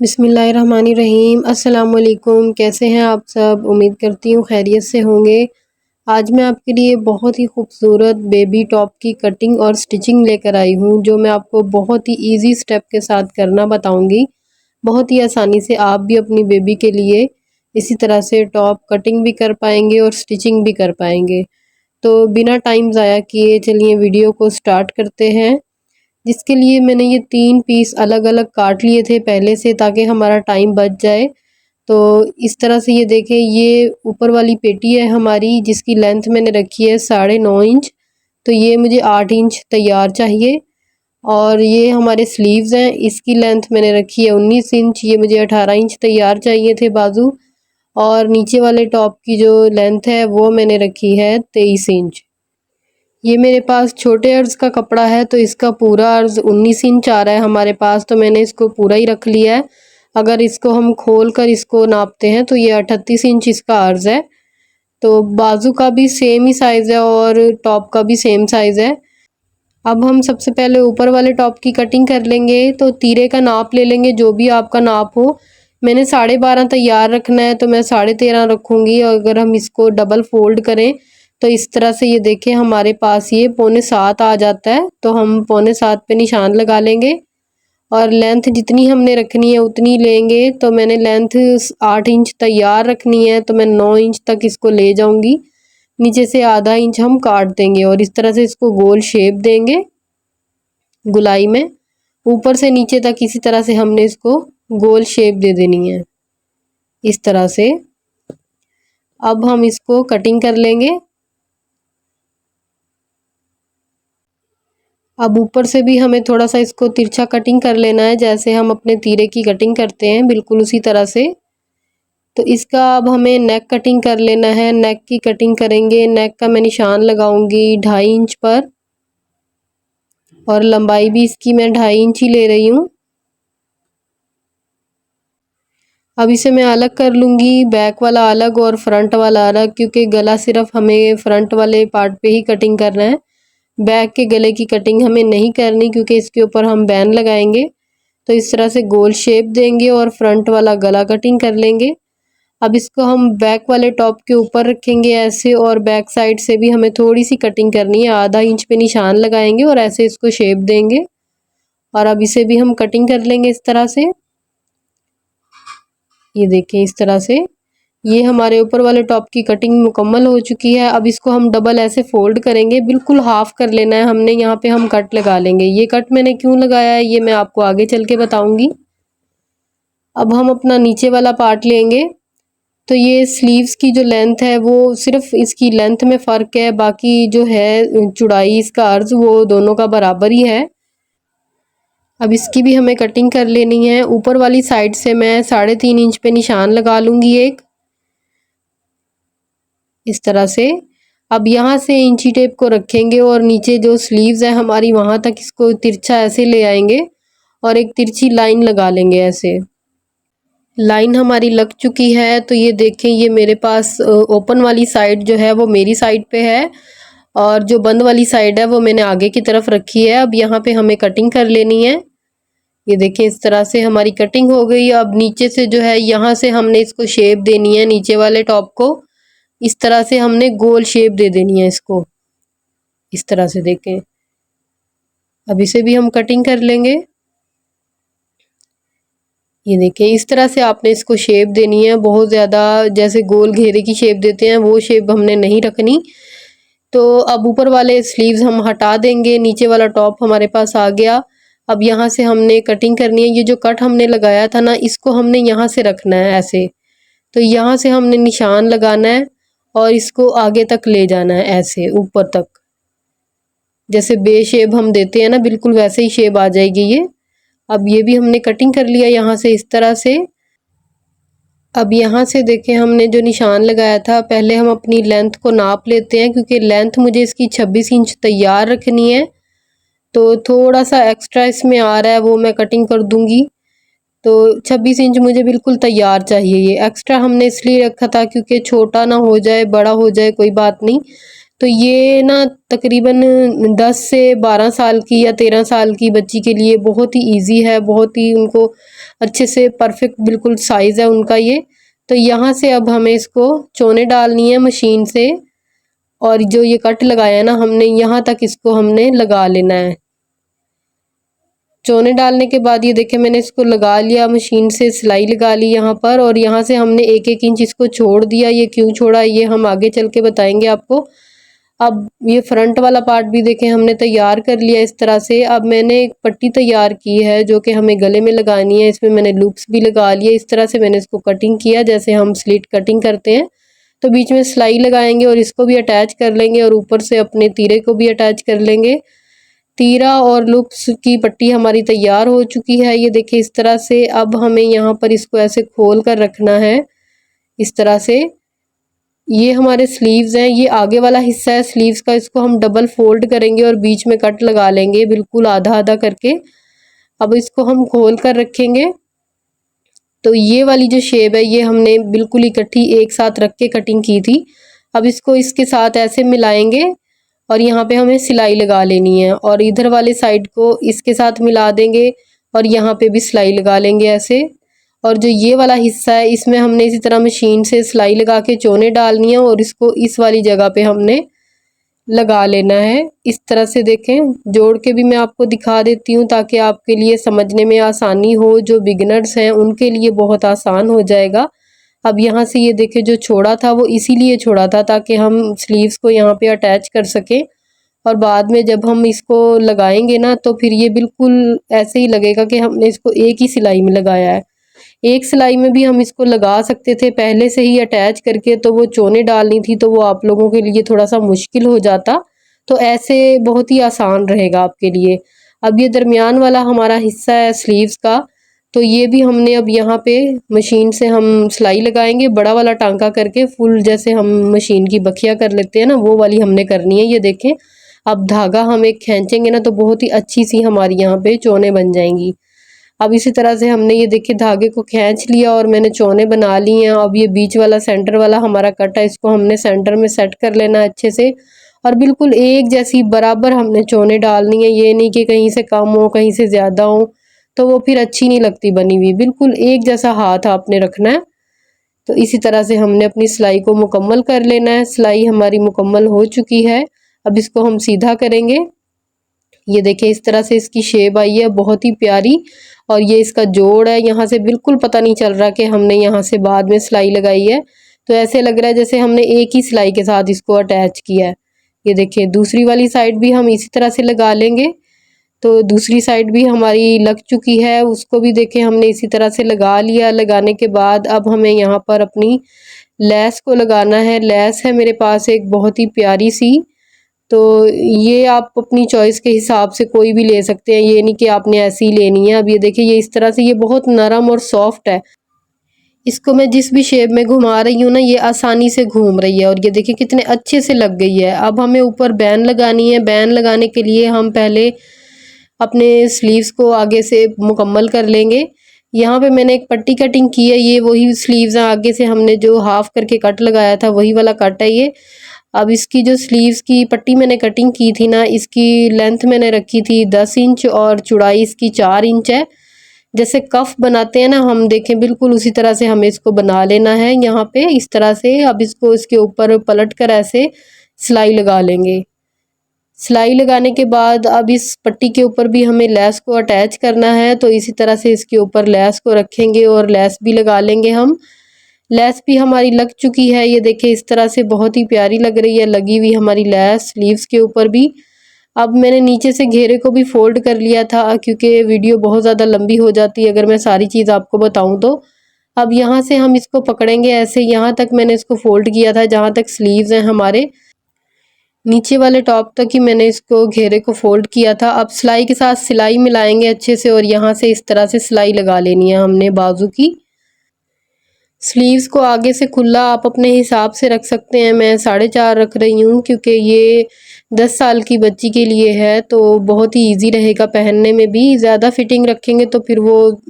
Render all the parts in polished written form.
बिस्मिल्लाहिर्रहमानिर्रहीम। अस्सलाम वालेकुम। कैसे हैं आप सब? उम्मीद करती हूँ खैरियत से होंगे। आज मैं आपके लिए बहुत ही खूबसूरत बेबी टॉप की कटिंग और स्टिचिंग लेकर आई हूँ, जो मैं आपको बहुत ही इजी स्टेप के साथ करना बताऊँगी। बहुत ही आसानी से आप भी अपनी बेबी के लिए इसी तरह से टॉप कटिंग भी कर पाएंगे और स्टिचिंग भी कर पाएंगे। तो बिना टाइम ज़ाया किए चलिए वीडियो को स्टार्ट करते हैं। जिसके लिए मैंने ये 3 पीस अलग अलग काट लिए थे पहले से, ताकि हमारा टाइम बच जाए। तो इस तरह से ये देखें, ये ऊपर वाली पेटी है हमारी, जिसकी लेंथ मैंने रखी है 9.5 इंच। तो ये मुझे 8 इंच तैयार चाहिए। और ये हमारे स्लीव्स हैं, इसकी लेंथ मैंने रखी है 19 इंच। ये मुझे 18 इंच तैयार चाहिए थे बाजू। और नीचे वाले टॉप की जो लेंथ है वो मैंने रखी है 23 इंच। ये मेरे पास छोटे अर्ज़ का कपड़ा है, तो इसका पूरा अर्ज़ 19 इंच आ रहा है हमारे पास, तो मैंने इसको पूरा ही रख लिया है। अगर इसको हम खोल कर इसको नापते हैं तो ये 38 इंच इसका अर्ज़ है। तो बाजू का भी सेम ही साइज़ है और टॉप का भी सेम साइज़ है। अब हम सबसे पहले ऊपर वाले टॉप की कटिंग कर लेंगे। तो तीरे का नाप ले लेंगे, जो भी आपका नाप हो। मैंने 12.5 तैयार रखना है, तो मैं 13.5 रखूँगी। अगर हम इसको डबल फोल्ड करें तो इस तरह से ये देखें, हमारे पास ये 6.25 आ जाता है। तो हम 6.25 पे निशान लगा लेंगे और लेंथ जितनी हमने रखनी है उतनी लेंगे। तो मैंने लेंथ 8 इंच तैयार रखनी है, तो मैं 9 इंच तक इसको ले जाऊंगी। नीचे से आधा इंच हम काट देंगे और इस तरह से इसको गोल शेप देंगे गुलाई में। ऊपर से नीचे तक इसी तरह से हमने इसको गोल शेप दे देनी है, इस तरह से। अब हम इसको कटिंग कर लेंगे। अब ऊपर से भी हमें थोड़ा सा इसको तिरछा कटिंग कर लेना है, जैसे हम अपने तीरे की कटिंग करते हैं, बिल्कुल उसी तरह से। तो इसका अब हमें नेक कटिंग कर लेना है। नेक की कटिंग करेंगे। नेक का मैं निशान लगाऊंगी 2.5 इंच पर, और लंबाई भी इसकी मैं 2.5 इंच ही ले रही हूँ। अब इसे मैं अलग कर लूँगी, बैक वाला अलग और फ्रंट वाला अलग, क्योंकि गला सिर्फ हमें फ्रंट वाले पार्ट पे ही कटिंग करना है। बैक के गले की कटिंग हमें नहीं करनी, क्योंकि इसके ऊपर हम बैन लगाएंगे। तो इस तरह से गोल शेप देंगे और फ्रंट वाला गला कटिंग कर लेंगे। अब इसको हम बैक वाले टॉप के ऊपर रखेंगे ऐसे, और बैक साइड से भी हमें थोड़ी सी कटिंग करनी है। आधा इंच पे निशान लगाएंगे और ऐसे इसको शेप देंगे। और अब इसे भी हम कटिंग कर लेंगे इस तरह से। ये देखें, इस तरह से ये हमारे ऊपर वाले टॉप की कटिंग मुकम्मल हो चुकी है। अब इसको हम डबल ऐसे फोल्ड करेंगे, बिल्कुल हाफ कर लेना है हमने। यहाँ पे हम कट लगा लेंगे। ये कट मैंने क्यों लगाया है ये मैं आपको आगे चल के बताऊंगी। अब हम अपना नीचे वाला पार्ट लेंगे। तो ये स्लीव्स की जो लेंथ है वो सिर्फ इसकी लेंथ में फ़र्क है, बाकी जो है चौड़ाई इसका अर्ज वो दोनों का बराबर ही है। अब इसकी भी हमें कटिंग कर लेनी है। ऊपर वाली साइड से मैं 3.5 इंच पे निशान लगा लूँगी एक, इस तरह से। अब यहाँ से इंची टेप को रखेंगे और नीचे जो स्लीव्स है हमारी वहाँ तक इसको तिरछा ऐसे ले आएंगे और एक तिरछी लाइन लगा लेंगे ऐसे। लाइन हमारी लग चुकी है। तो ये देखें, ये मेरे पास ओपन वाली साइड जो है वो मेरी साइड पे है, और जो बंद वाली साइड है वो मैंने आगे की तरफ रखी है। अब यहाँ पे हमें कटिंग कर लेनी है। ये देखें, इस तरह से हमारी कटिंग हो गई। अब नीचे से जो है यहाँ से हमने इसको शेप देनी है, नीचे वाले टॉप को इस तरह से हमने गोल शेप दे देनी है इसको, इस तरह से देखें। अब इसे भी हम कटिंग कर लेंगे। ये देखें, इस तरह से आपने इसको शेप देनी है। बहुत ज़्यादा जैसे गोल घेरे की शेप देते हैं वो शेप हमने नहीं रखनी। तो अब ऊपर वाले स्लीव्स हम हटा देंगे। नीचे वाला टॉप हमारे पास आ गया। अब यहाँ से हमने कटिंग करनी है। ये जो कट हमने लगाया था ना, इसको हमने यहाँ से रखना है ऐसे। तो यहाँ से हमने निशान लगाना है और इसको आगे तक ले जाना है ऐसे ऊपर तक। जैसे बे शेप हम देते हैं ना, बिल्कुल वैसे ही शेप आ जाएगी ये। अब ये भी हमने कटिंग कर लिया यहाँ से इस तरह से। अब यहाँ से देखें, हमने जो निशान लगाया था, पहले हम अपनी लेंथ को नाप लेते हैं, क्योंकि लेंथ मुझे इसकी 26 इंच तैयार रखनी है। तो थोड़ा सा एक्स्ट्रा इसमें आ रहा है, वो मैं कटिंग कर दूंगी। तो 26 इंच मुझे बिल्कुल तैयार चाहिए। ये एक्स्ट्रा हमने इसलिए रखा था क्योंकि छोटा ना हो जाए, बड़ा हो जाए कोई बात नहीं। तो ये ना तकरीबन 10 से 12 साल की या 13 साल की बच्ची के लिए बहुत ही ईजी है, बहुत ही उनको अच्छे से परफेक्ट बिल्कुल साइज़ है उनका ये। तो यहाँ से अब हमें इसको चोने डालनी है मशीन से, और जो ये कट लगाया है ना हमने, यहाँ तक इसको हमने लगा लेना है। चोने डालने के बाद ये देखें मैंने इसको लगा लिया, मशीन से सिलाई लगा ली यहाँ पर, और यहाँ से हमने 1-1 इंच इसको छोड़ दिया। ये क्यों छोड़ा ये हम आगे चल के बताएंगे आपको। अब ये फ्रंट वाला पार्ट भी देखें हमने तैयार कर लिया इस तरह से। अब मैंने एक पट्टी तैयार की है जो कि हमें गले में लगानी है, इसमें मैंने लूप्स भी लगा लिए। इस तरह से मैंने इसको कटिंग किया जैसे हम स्लिट कटिंग करते हैं। तो बीच में सिलाई लगाएंगे और इसको भी अटैच कर लेंगे, और ऊपर से अपने तीरे को भी अटैच कर लेंगे। तीरा और लूप्स की पट्टी हमारी तैयार हो चुकी है, ये देखिए इस तरह से। अब हमें यहाँ पर इसको ऐसे खोल कर रखना है इस तरह से। ये हमारे स्लीव्स हैं, ये आगे वाला हिस्सा है स्लीव्स का, इसको हम डबल फोल्ड करेंगे और बीच में कट लगा लेंगे बिल्कुल आधा आधा करके। अब इसको हम खोल कर रखेंगे। तो ये वाली जो शेप है ये हमने बिल्कुल इकट्ठी एक साथ रख के कटिंग की थी। अब इसको इसके साथ ऐसे मिलाएंगे और यहाँ पे हमें सिलाई लगा लेनी है, और इधर वाले साइड को इसके साथ मिला देंगे और यहाँ पे भी सिलाई लगा लेंगे ऐसे। और जो ये वाला हिस्सा है इसमें हमने इसी तरह मशीन से सिलाई लगा के चोने डालनी है, और इसको इस वाली जगह पे हमने लगा लेना है इस तरह से। देखें जोड़ के भी मैं आपको दिखा देती हूँ ताकि आपके लिए समझने में आसानी हो। जो बिगिनर्स हैं उनके लिए बहुत आसान हो जाएगा। अब यहाँ से ये देखें जो छोड़ा था वो इसीलिए छोड़ा था ताकि हम स्लीव्स को यहाँ पे अटैच कर सकें, और बाद में जब हम इसको लगाएंगे ना तो फिर ये बिल्कुल ऐसे ही लगेगा कि हमने इसको एक ही सिलाई में लगाया है। एक सिलाई में भी हम इसको लगा सकते थे पहले से ही अटैच करके, तो वो चोने डालनी थी तो वो आप लोगों के लिए थोड़ा सा मुश्किल हो जाता। तो ऐसे बहुत ही आसान रहेगा आपके लिए। अब ये दरमियान वाला हमारा हिस्सा है स्लीव्स का, तो ये भी हमने अब यहाँ पे मशीन से हम सिलाई लगाएंगे बड़ा वाला टांका करके, फुल जैसे हम मशीन की बखिया कर लेते हैं ना वो वाली हमने करनी है। ये देखें अब धागा हम एक खींचेंगे ना तो बहुत ही अच्छी सी हमारी यहाँ पे चोने बन जाएंगी। अब इसी तरह से हमने ये देखिए धागे को खींच लिया और मैंने चोने बना ली हैं। अब ये बीच वाला सेंटर वाला हमारा कट है, इसको हमने सेंटर में सेट कर लेना है अच्छे से, और बिल्कुल एक जैसी बराबर हमने चोने डालनी है। ये नहीं कि कहीं से कम हो कहीं से ज़्यादा हो, तो वो फिर अच्छी नहीं लगती बनी हुई। बिल्कुल एक जैसा हाथ आपने रखना है। तो इसी तरह से हमने अपनी सिलाई को मुकम्मल कर लेना है। सिलाई हमारी मुकम्मल हो चुकी है, अब इसको हम सीधा करेंगे। ये देखिए इस तरह से इसकी शेप आई है बहुत ही प्यारी, और ये इसका जोड़ है। यहाँ से बिल्कुल पता नहीं चल रहा कि हमने यहाँ से बाद में सिलाई लगाई है, तो ऐसे लग रहा है जैसे हमने एक ही सिलाई के साथ इसको अटैच किया है। ये देखिए दूसरी वाली साइड भी हम इसी तरह से लगा लेंगे। तो दूसरी साइड भी हमारी लग चुकी है, उसको भी देखें हमने इसी तरह से लगा लिया। लगाने के बाद अब हमें यहाँ पर अपनी लेस को लगाना है। लेस है मेरे पास एक बहुत ही प्यारी सी, तो ये आप अपनी चॉइस के हिसाब से कोई भी ले सकते हैं, ये नहीं कि आपने ऐसी ही लेनी है। अब ये देखिए ये इस तरह से ये बहुत नरम और सॉफ्ट है। इसको मैं जिस भी शेप में घुमा रही हूँ ना ये आसानी से घूम रही है, और ये देखिए कितने अच्छे से लग गई है। अब हमें ऊपर बैन लगानी है। बैन लगाने के लिए हम पहले अपने स्लीव्स को आगे से मुकम्मल कर लेंगे। यहाँ पे मैंने एक पट्टी कटिंग की है, ये वही स्लीव्स हैं, आगे से हमने जो हाफ करके कट लगाया था वही वाला कट है ये। अब इसकी जो स्लीव्स की पट्टी मैंने कटिंग की थी ना, इसकी लेंथ मैंने रखी थी 10 इंच और चौड़ाई इसकी 4 इंच है। जैसे कफ बनाते हैं ना हम, देखें बिल्कुल उसी तरह से हमें इसको बना लेना है यहाँ पे इस तरह से। अब इसको इसके ऊपर पलट कर ऐसे सिलाई लगा लेंगे। सिलाई लगाने के बाद अब इस पट्टी के ऊपर भी हमें लेस को अटैच करना है, तो इसी तरह से इसके ऊपर लेस को रखेंगे और लेस भी लगा लेंगे हम। लेस भी हमारी लग चुकी है, ये देखिए इस तरह से बहुत ही प्यारी लग रही है लगी हुई हमारी लेस स्लीव्स के ऊपर भी। अब मैंने नीचे से घेरे को भी फोल्ड कर लिया था क्योंकि वीडियो बहुत ज़्यादा लंबी हो जाती है अगर मैं सारी चीज़ आपको बताऊं तो। अब यहाँ से हम इसको पकड़ेंगे ऐसे, यहाँ तक मैंने इसको फोल्ड किया था जहाँ तक स्लीव्स हैं हमारे, नीचे वाले टॉप तक ही मैंने इसको घेरे को फोल्ड किया था। अब सिलाई के साथ सिलाई मिलाएंगे अच्छे से, और यहाँ से इस तरह से सिलाई लगा लेनी है हमने बाजू की। स्लीव्स को आगे से खुला आप अपने हिसाब से रख सकते हैं, मैं 4.5 रख रही हूँ क्योंकि ये 10 साल की बच्ची के लिए है, तो बहुत ही इजी रहेगा पहनने में भी। ज़्यादा फिटिंग रखेंगे तो फिर वो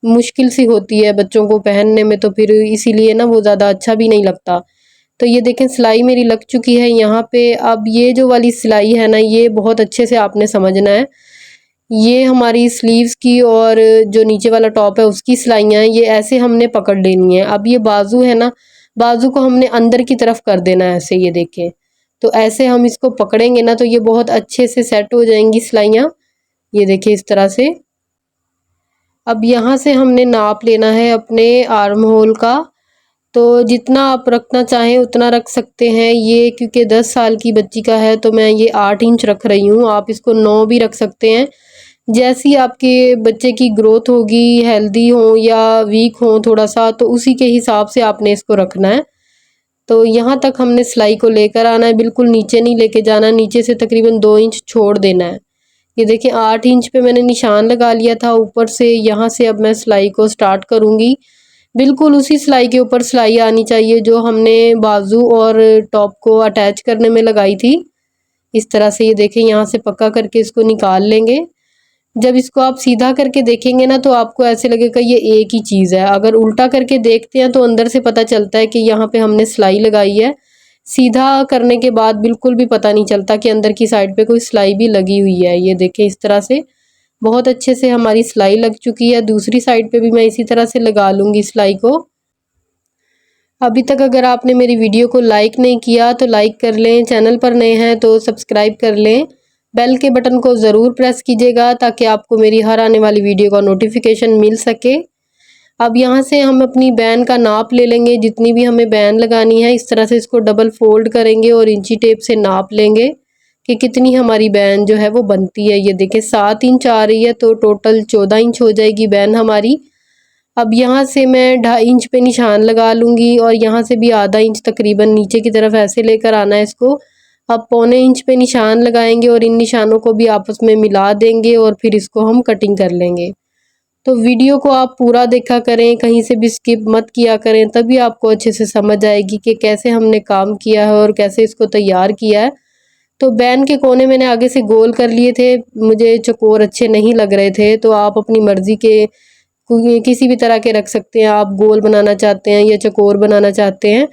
मुश्किल सी होती है बच्चों को पहनने में, तो फिर इसीलिए ना वो ज़्यादा अच्छा भी नहीं लगता। तो ये देखें सिलाई मेरी लग चुकी है यहाँ पे। अब ये जो वाली सिलाई है ना, ये बहुत अच्छे से आपने समझना है। ये हमारी स्लीव्स की और जो नीचे वाला टॉप है उसकी सिलाइयाँ हैं, ये ऐसे हमने पकड़ लेनी है। अब ये बाजू है ना, बाजू को हमने अंदर की तरफ कर देना है ऐसे, ये देखें। तो ऐसे हम इसको पकड़ेंगे ना तो ये बहुत अच्छे से सेट हो जाएंगी सिलाइयाँ, ये देखिए इस तरह से। अब यहाँ से हमने नाप लेना है अपने आर्म होल का। तो जितना आप रखना चाहें उतना रख सकते हैं। ये क्योंकि 10 साल की बच्ची का है तो मैं ये 8 इंच रख रही हूँ। आप इसको 9 भी रख सकते हैं। जैसी आपके बच्चे की ग्रोथ होगी, हेल्दी हो या वीक हो थोड़ा सा, तो उसी के हिसाब से आपने इसको रखना है। तो यहाँ तक हमने सिलाई को लेकर आना है, बिल्कुल नीचे नहीं लेके जाना। नीचे से तकरीबन 2 इंच छोड़ देना है। ये देखिए 8 इंच पे मैंने निशान लगा लिया था ऊपर से। यहाँ से अब मैं सिलाई को स्टार्ट करूँगी। बिल्कुल उसी सिलाई के ऊपर सिलाई आनी चाहिए जो हमने बाजू और टॉप को अटैच करने में लगाई थी। इस तरह से ये देखें, यहाँ से पक्का करके इसको निकाल लेंगे। जब इसको आप सीधा करके देखेंगे ना तो आपको ऐसे लगेगा ये एक ही चीज़ है। अगर उल्टा करके देखते हैं तो अंदर से पता चलता है कि यहाँ पे हमने सिलाई लगाई है। सीधा करने के बाद बिल्कुल भी पता नहीं चलता कि अंदर की साइड पे कोई सिलाई भी लगी हुई है। ये देखें इस तरह से बहुत अच्छे से हमारी सिलाई लग चुकी है। दूसरी साइड पे भी मैं इसी तरह से लगा लूँगी सिलाई को। अभी तक अगर आपने मेरी वीडियो को लाइक नहीं किया तो लाइक कर लें, चैनल पर नए हैं तो सब्सक्राइब कर लें, बेल के बटन को ज़रूर प्रेस कीजिएगा ताकि आपको मेरी हर आने वाली वीडियो का नोटिफिकेशन मिल सके। अब यहाँ से हम अपनी बैन का नाप ले लेंगे, जितनी भी हमें बैन लगानी है। इस तरह से इसको डबल फोल्ड करेंगे और इंची टेप से नाप लेंगे कि कितनी हमारी बैन जो है वो बनती है। ये देखें 7 इंच आ रही है तो टोटल 14 इंच हो जाएगी बैन हमारी। अब यहाँ से मैं 2.5 इंच पे निशान लगा लूँगी और यहाँ से भी आधा इंच तकरीबन नीचे की तरफ ऐसे लेकर आना है इसको। अब 1.25 इंच पे निशान लगाएंगे और इन निशानों को भी आपस में मिला देंगे और फिर इसको हम कटिंग कर लेंगे। तो वीडियो को आप पूरा देखा करें, कहीं से भी स्किप मत किया करें, तभी आपको अच्छे से समझ आएगी कि कैसे हमने काम किया है और कैसे इसको तैयार किया है। तो बैन के कोने मैंने आगे से गोल कर लिए थे, मुझे चौकोर अच्छे नहीं लग रहे थे। तो आप अपनी मर्ज़ी के किसी भी तरह के रख सकते हैं। आप गोल बनाना चाहते हैं या चौकोर बनाना चाहते हैं।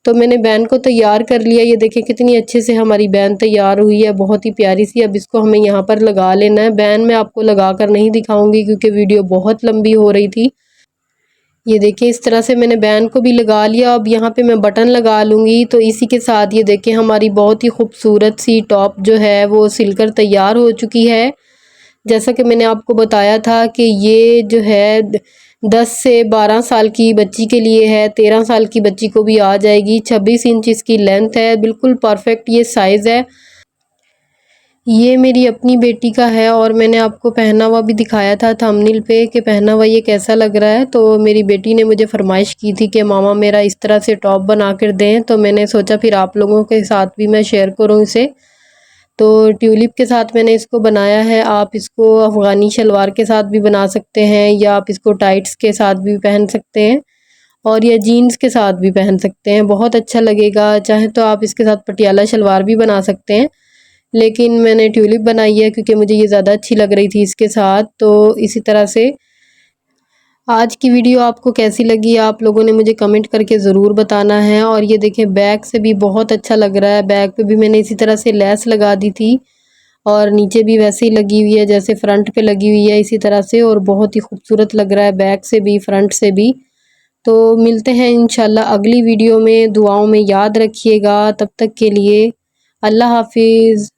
तो मैंने बैन को तैयार कर लिया। ये देखें कितनी अच्छे से हमारी बैन तैयार हुई है, बहुत ही प्यारी सी। अब इसको हमें यहाँ पर लगा लेना है। बैन मैं आपको लगा कर नहीं दिखाऊंगी क्योंकि वीडियो बहुत लंबी हो रही थी। ये देखिए इस तरह से मैंने बैन को भी लगा लिया। अब यहाँ पे मैं बटन लगा लूँगी। तो इसी के साथ ये देखें हमारी बहुत ही खूबसूरत सी टॉप जो है वो सिलकर तैयार हो चुकी है। जैसा कि मैंने आपको बताया था कि ये जो है 10 से 12 साल की बच्ची के लिए है, 13 साल की बच्ची को भी आ जाएगी। 26 इंच इसकी लेंथ है, बिल्कुल परफेक्ट ये साइज़ है। ये मेरी अपनी बेटी का है और मैंने आपको पहना हुआ भी दिखाया था थंबनेल पे कि पहना हुआ ये कैसा लग रहा है। तो मेरी बेटी ने मुझे फरमाइश की थी कि मामा मेरा इस तरह से टॉप बना कर दें। तो मैंने सोचा फिर आप लोगों के साथ भी मैं शेयर करूँ इसे। तो ट्यूलिप के साथ मैंने इसको बनाया है। आप इसको अफ़गानी शलवार के साथ भी बना सकते हैं या आप इसको टाइट्स के साथ भी पहन सकते हैं और या जीन्स के साथ भी पहन सकते हैं, बहुत अच्छा लगेगा। चाहे तो आप इसके साथ पटियाला शलवार भी बना सकते हैं, लेकिन मैंने ट्यूलिप बनाई है क्योंकि मुझे ये ज़्यादा अच्छी लग रही थी इसके साथ। तो इसी तरह से आज की वीडियो आपको कैसी लगी आप लोगों ने मुझे कमेंट करके ज़रूर बताना है। और ये देखें बैक से भी बहुत अच्छा लग रहा है। बैक पे भी मैंने इसी तरह से लेस लगा दी थी और नीचे भी वैसे ही लगी हुई है जैसे फ्रंट पे लगी हुई है इसी तरह से, और बहुत ही खूबसूरत लग रहा है बैक से भी फ्रंट से भी। तो मिलते हैं इंशाल्लाह अगली वीडियो में। दुआओं में याद रखिएगा। तब तक के लिए अल्लाह हाफिज़।